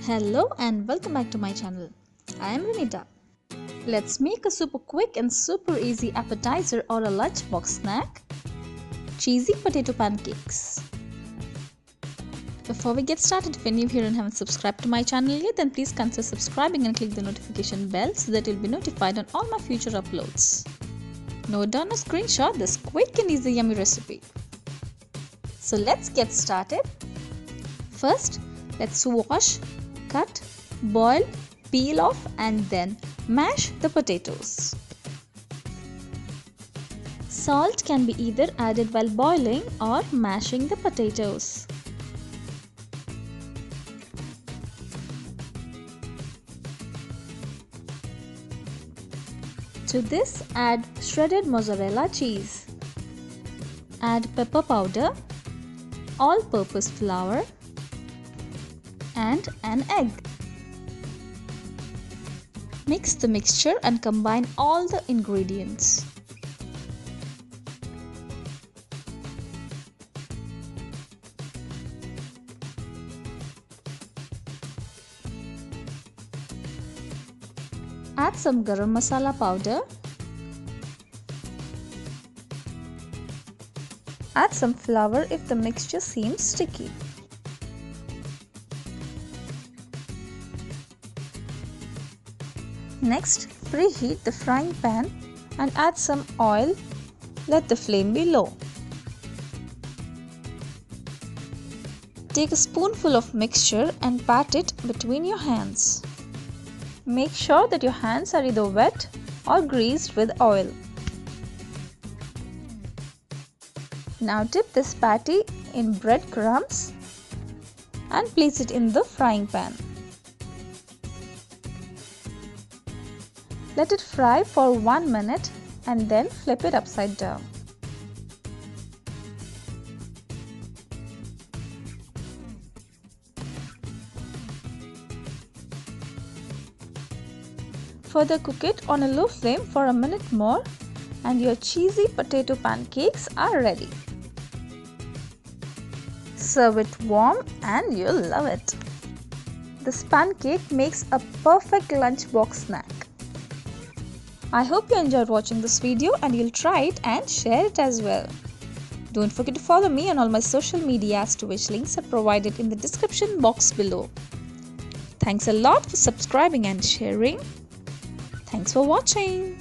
Hello and welcome back to my channel. I am Renita. Let's make a super quick and super easy appetizer or a lunchbox snack. Cheesy potato pancakes. Before we get started, if you're new here and haven't subscribed to my channel yet, then please consider subscribing and click the notification bell so that you'll be notified on all my future uploads. Note down or screenshot this quick and easy yummy recipe. So let's get started. First, let's wash, cut, boil, peel off and then mash the potatoes. Salt can be either added while boiling or mashing the potatoes. To this, add shredded mozzarella cheese. Add pepper powder, all-purpose flour, and an egg. Mix the mixture and combine all the ingredients. Add some garam masala powder. Add some flour if the mixture seems sticky. Next, preheat the frying pan and add some oil. Let the flame be low. Take a spoonful of mixture and pat it between your hands. Make sure that your hands are either wet or greased with oil. Now dip this patty in breadcrumbs and place it in the frying pan. Let it fry for 1 minute and then flip it upside down. Further cook it on a low flame for a minute more and your cheesy potato pancakes are ready. Serve it warm and you'll love it. This pancake makes a perfect lunchbox snack. I hope you enjoyed watching this video and you'll try it and share it as well. Don't forget to follow me on all my social medias, to which links are provided in the description box below. Thanks a lot for subscribing and sharing. Thanks for watching.